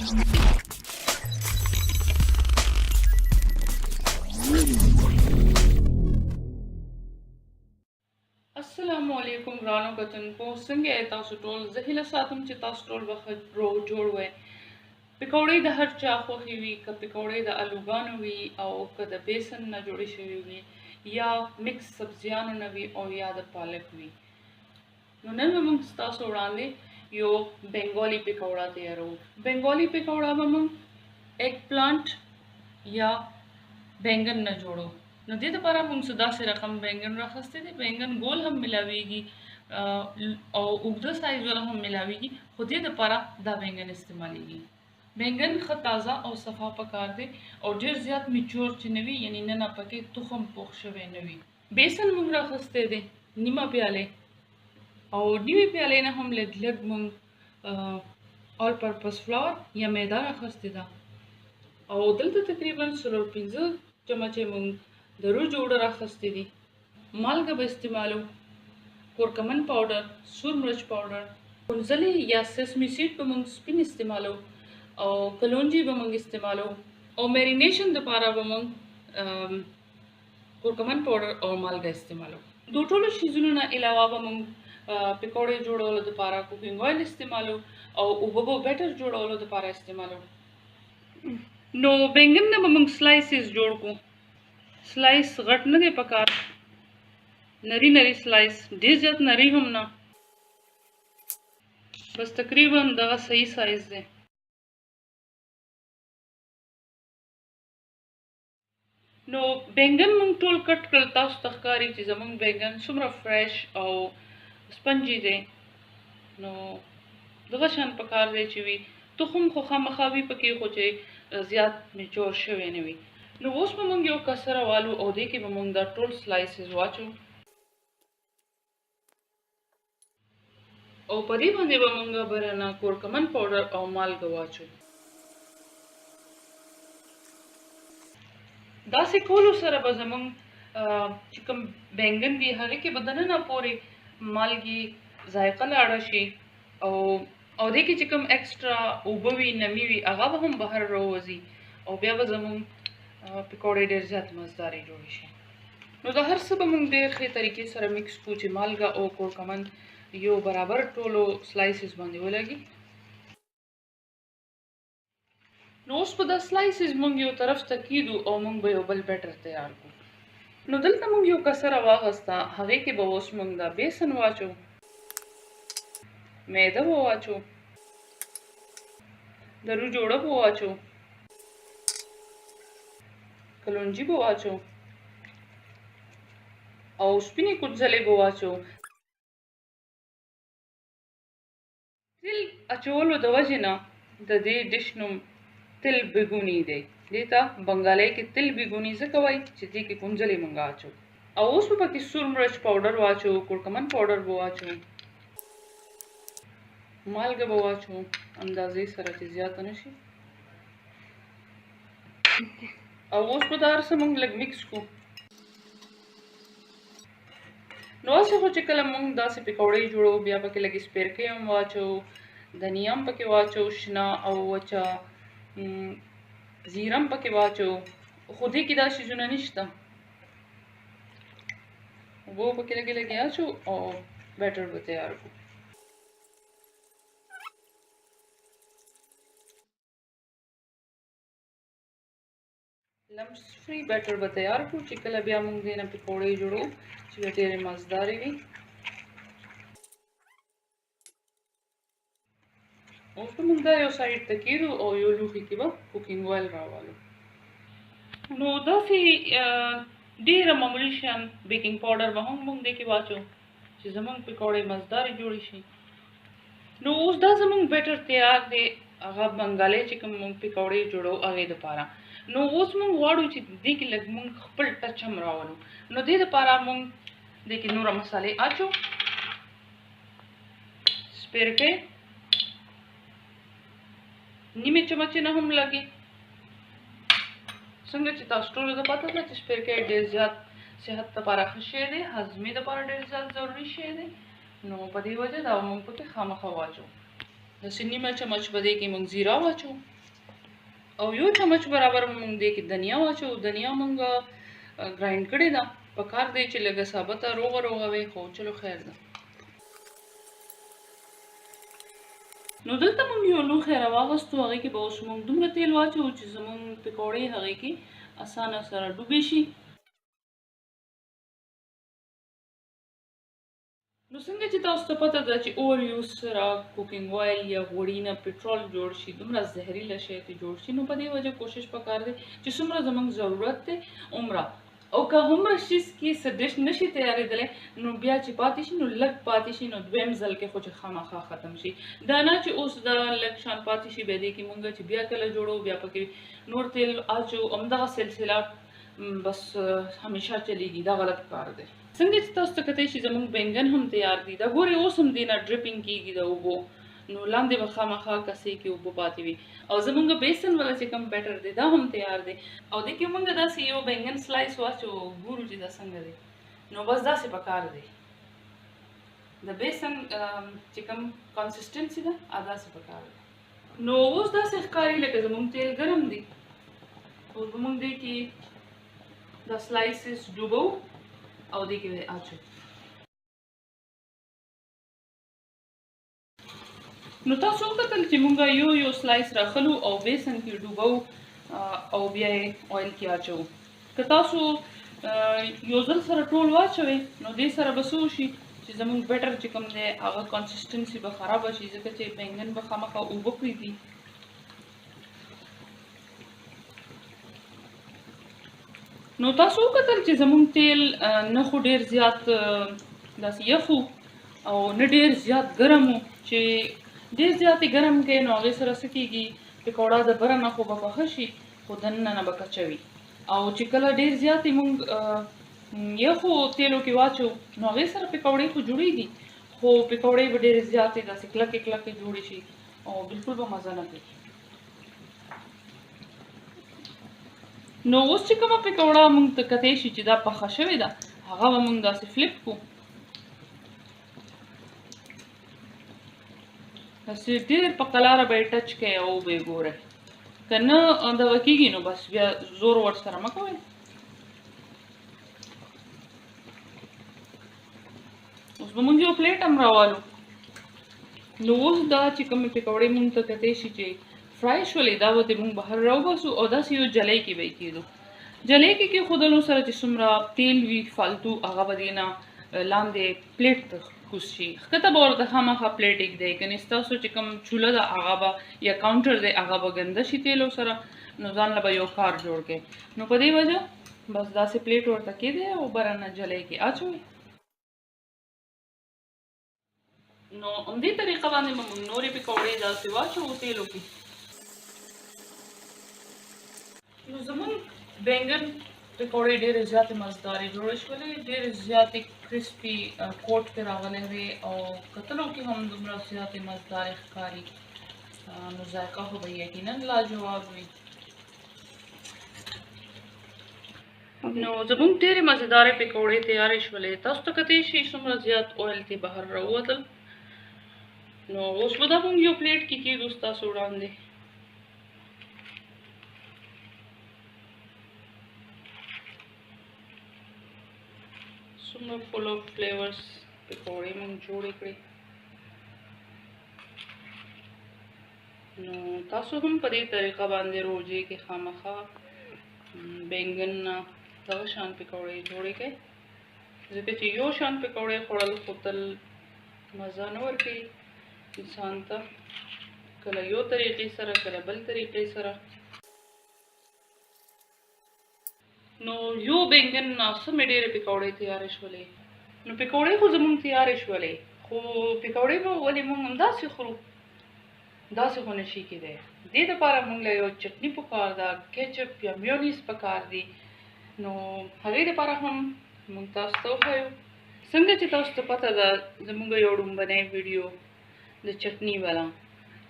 السلام علیکم ګرانو کتونکو، څنګه یې تاسو ټول؟ زه هیله ساتم چې تاسو ټول به ښه روغ جوړ وئ. پکوړې د هر چا خوښې وي، که پکوړې د الوګانو وي او که د بیسن نه جوړې شوې وي، یا مکس سبزیانو نه وي او یا د پالک وي. نو نن به موږ ستاسو وړاندې یو بنګالي پکوړه تیارو. بنګالي پکوړه به موږ ایګ پلانټ یا بینگن نه جوړو. نو دې لپاره موږ څه داسې رقم بینگن راخستی دي. بینگن ګول هم ملاویږي او اوږده سایز والا هم ملاویږي، خو دې لپاره دا بینگن استعمالیږي. بینگن ښه تازه او صفا پکار دی او ډیر زیات میچور چې نه وي، یعنی نه پکې تخم پوخ شوی نه وي. بیسن موږ راخستی دی نیمه پیاله، او نیمه پیالې نه هم لږ لږ موږ آل پرپس فلاور یا میده راخستی ده، او دلته تقریبا 15 چمچې موږ د روج جوړه راخستی دي. مالګه به استعمالو، کورکمن پاوډر، سور مرچ پاوډر، کنځلې یا سسمی سیډ به موږ سپین استعمالو، او کلونجي به موږ استعمالو، او میرینیشن لپاره به موږ کورکمن پاوډر او مالګه استعمالو. دو ټولو شیزونو نه علاوه به موږ پکوړې جوړولو لپاره کوکینګ آیل استعمالو او اوبه به بیټر جوړولو لپاره استعمالو. نو بینگن نه به موږ سلایسز جوړ کو. سلایس غټ نه دی پکار، نری نری سلایس، ډیر زیات نری هم نه، بس تقریبا دغه صحیح سایز دی. نو بینگن موږ ټول کټ کړل. تاسو ته ښکاري چې زموږ بینگن څومره فرش او سپنجي دی. نو دغه شان پکار دی چې وي تخم خو خامخا وي پکې، خو چې زیات میچور شوی نه وي. نو اوس به موږ یو کسره والو او دې کې به موږ دا ټول سلایسز واچو، او په دې باندې به موږ برنه کورکمن پاوډر او مالګه واچو. داسې کولو سره به زموږ چې کوم بینگن دي هغې کې به دننه پورې مالګې ذایقه لاړه شي، او دې کې چې کوم ایکسټرا اوبه وي، نمي وي، هغه به هم بهر راوځي، او بیا به زموږ پکوړې ډېر زیات مزدارې جوړې شي. نو دا هر څه به موږ ډېر ښې طریقې سره مکس کړو چې مالګه او کورکمن یو برابر ټولو سلایسز باندې ولګي. نو اوس په دا سلایسز موږ یو طرف ته کیدو او موږ به یو بل بیټر تیار کړو. نو دلته موږ یو کسره واغسته، هغې کې به اوس موږ دا بیسن واچو، میده به واچو، د روج جوړه به واچو، کلونجي به واچو، او سپینې کنځلې به واچو. تل اچولو د وجې نه د دې ډش نوم تل بګونی دی. دې ته بنګالۍ کې تل بګونی ځکه وایي چې دې کې کنځلې موږ اچو. او اوس به پکې سور مرچ پاوډر واچو، کورکمن پاوډر به واچو، مالګه به واچو اندازې سره چې زیاته نه شي، او اوس به دا هر څه موږ لږ مکس کړو. نو هسې خو چې کله موږ داسې پکوړې جوړو، بیا پکې لږې سپیرکۍ هم واچو، دنیا هم پکې واچو شنه او وچه، زیره هم پکې واچو، خو دې کې دا شیزونه نشته. اوبه پکې لږې لږې اچو او بیټر به تیار کړو. لمس فری بیټر به تیار کړو چې کله بیا موږ دې نه پکوړې جوړو چې بیا ډېرې مزدارې وي. اوس به موږ دا یو سایډ ته کیدو او یو لوښي کې به کوکینګ آیل راوالو. نو داسې ډېره معمولي شیان بیکینګ پاوډر به هم موږ دې کې واچو چې زموږ پکوړې مزدارې جوړې شي. نو اوس دا زموږ بیټر تیار دی، هغه بنګالۍ چې کوم موږ پکوړې جوړو هغې دپاره. نو اوس موږ غواړو چې دې کې لږ موږ خپل ټچ هم راولو. نو دې دپاره موږ دې کې نوره مسالې اچو، سپیرکۍ نیمې چمچې نه هم لګي. څنګه چې تاسو ټولو ته پته ده چې سپیرکۍ ډېر زیات صحت لپاره ښه شی دی، هضمې لپاره ډېر زیات ضروري شی دی. نو په دې وجه دا موږ پکې خامخا واچو. داسې نیمه چمچ په دې کې موږ زیره واچو، او یو چمچ برابر مونږ دې کې دنیا واچو. دنیا مونږ ګرایند کړې ده، پکار دی چې لږه ثابته روغه وي، خو چلو خیر ده. نو دلته مونږ یو لوښی راواغستو، هغې کې به اوس مونږ دومره تیل واچوو چې زمونږ پکوړې هغې کې اسانه سره ډوبې شي. نو څنګه چې تاسو ته پته ده چې اور یوز سره کوکینګ اویل یا غوړي نه پټرول جوړ شي، دومره زهریله شی ترې جوړ شي، نو په دې وجه کوشش پکار دی چې څومره زموږ ضرورت دی عمره، او که هومره شیز کې څه ډش نشي تیارېدلی نو بیا چې پاتې شي نو لږ پاتې شي، نو دویم ځل کې خو چې خامخا ختم شي. دا نه چې اوس دا لږ شان پاتې شي بیا دې کې مونږ چې بیا کله جوړو بیا پکې نور تیل اچو، همدغه سلسله بس همیشه چلیږي. دا غلط کار دی. څنګه چې تاسو ته کتی شي زموږ بینګن هم تیار دي. دا ګورې اوس هم دې نه ډریپینګ کېږي د اوبو، نو لاندې به خامخا کسې کې اوبه پاتې وي. او زموږ بیسن والا چې کوم بیټر دی دا هم تیار دی. او دې کې مونږ داسې یو بینګن سلایس واچو، ګورو چې دا څنګه دی. نو بس داسې پکار دی. د بیسن چې کوم کنسسټنسي ده داسې پکار دی. نو اوس داسې ښکاري لکه زموږ تیل ګرم دی. اوس به مونږ دې کې دا سلایسز ډوبو او دې کې به اچو. نو تاسو وکتل چې مونږ یو سلایس راخلو او بیسن کې ډوبو او بیا یې اویل کې اچو. که تاسو یو ځل سره ټول واچوئ نو دې سره به څه وشي چې زموږ بیټر چې کوم دی هغه کنسسټنسي به خرابه شي، ځکه چې بینګن به خامخا اوبه پرېږدي. نو تاسو وکتل چې زموږ تیل نه خو ډېر زیات داسې یخ او نه ډېر زیات ګرم و، چې ډېر زیات یې ګرم کړئ نو هغې سره څه کېږي پکوړه د بره نه خو به پخه شي خو دننه نه به کچه وي. او چې کله ډېر زیات یې مونږ یخو تیلو کې واچو نو هغې سره پکوړې خو جوړېږي، خو پکوړې به ډېرې زیاتې داسې کلکې کلکې جوړې شي او بلکل به مزه نه کوي. نو اوس چې کومه پکوړه مونږ ته کتی شي چې دا پخه شوې ده هغه به مونږ داسې فلپ کړو. داسې ډېر په قلاره به یې ټچ کوئ او به یې ګورئ، که نه دغه کېږي نو بس بیا زور ورسره مه کوئ. اوس به مونږ یو پلیټ هم راوالو. نو اوس دا چې کومې پکوړې مونږ ته کتی شي چې فرای شولې دا به ترې مونږ بهر راوباسو او داسې یو جلی کې به یې کېدو. جلی کې کېښودلو سره چې څومره تیل وي فالتو هغه به دې نه لاندې پلیټ ته کوز شي. ښکته به ورته خامخا پلیټ ایږدئ، کنې ستاسو چې کوم چوله ده هغه به یا کاونټر دی هغه به ګنده شي تیلو سره، نو ځان له به یو کار جوړ کړئ. نو په دې وجه بس داسې پلیټ ورته کېدی او بره نه جلی کې اچوئ. نو همدې طریقه باندې به موږ نورې پکوړې داسې واچوو تیلو کې. نو زموږ بینګن پکوړې ډېرې زیاتې مزدارې جوړې شولې، ډېرې زیاتې کرسپي کوټ پرې راغلی دی او کتلو کې هم دومره زیاتې مزدارې ښکاري. نو ذایقه خو به یقینا لاجواب وي. نو زموږ ډېرې مزېدارې پکوړې تیارې شولې. تاسو ته کتی شي څومره زیات اویل ترې بهر راووتل. نو اوس به دا مونږ یو پلیټ کې کېږدو ستاسو وړاندې. څومره فل آف فلیورس پکوړې مونږ جوړې کړې. نو تاسو هم په دې طریقه باندې روژې کې خامخا بینګن دغه شان پکوړې جوړې کړئ، ځکه چې یو شان پکوړې خوړل خو تل مزه نه ورکوي انسان ته، کله یو طریقې سره کله بل طریقې سره. نو یو بینګن سمې ډېرې پکوړې تیارې شولې. نو پکوړې خو زموږ تیارې شولې، خو پکوړې به ولې موږ همداسې خورو؟ داسې خو نشي کېدی. دې دپاره موږ له یو چټني پکار ده، کیچپ یا میونیز پکار دي. نو هغې دپاره هم موږ تاسو ته وښیو. څنګه چې تاسو ته پته ده زموږ یو ډومبنی ویډیو د چټني والا،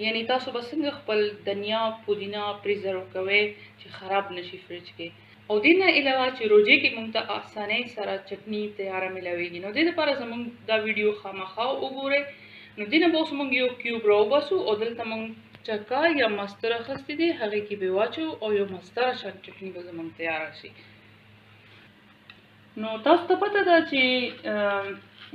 یعنی تاسو به څنګه خپل دنیا پودینه پریزرو کوئ چې خراب نشي فریج کې. او دې نه علاوه چې روژې کې موږ ته اسانۍ سره چټني تیاره میلاویږي. نو دې دپاره زموږ دا ویډیو خامخا وګورئ. نو دې نه به اوس موږ یو کیوب راوباسو او دلته موږ چکه یا مستر اخیستې دي هغې کې به واچو او یو مستره شان چټني به زموږ تیاره شي. نو تاسو ته پته ده چې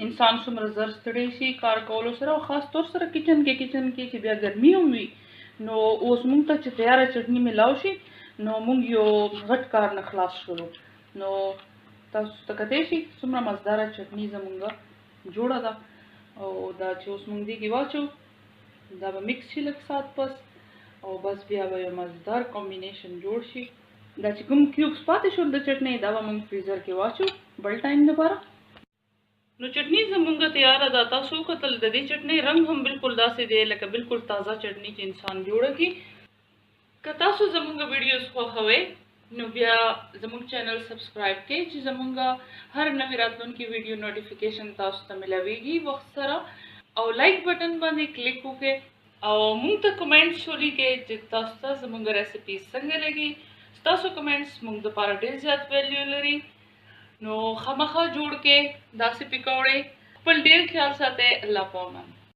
انسان څومره زر ستړی شي کار کولو سره او خاص طور سره کچن کې چې بیا ګرمي هم وي. نو اوس موږ ته چې تیاره چټني میلاو شي نو موږ یو غټ کار نه خلاص شولو. نو تاسو ته کتلی شي څومره مزداره چټني زموږ جوړه ده او دا چې اوس موږ دې کې واچو دا به مکس شي لږ ساعت پس او بس بیا به یو مزدار کمبینیشن جوړ شي. دا چې کوم کیوبس پاتې شول د چټنۍ دا به موږ فریزر کې واچو بل ټایم لپاره. نو چټني زموږ تیاره ده. تاسو وکتل د دې چټنۍ رنګ هم بالکل داسې دی لکه بالکل تازه چټني چې انسان جوړه کړي. که تاسو زموږ ویډیوز خوښوئ نو بیا زموږ چینل سبسکرایب کړئ چې زموږ هر نوې راتلونکي ویډیو نوټیفیکیشن تاسو ته ملاویږي وخت سره او لایک بټن باندې کلیک وکړئ او موږ ته کمنټس ولیکئ چې تاسو ته زموږ ریسیپي څنګه لګي. ستاسو کمنټس موږ دپاره ډېر زیات ویلیو لري. نو خامخا جوړ کې داسې پکوړې. خپل ډېر خیال ساتئ. الله پامان.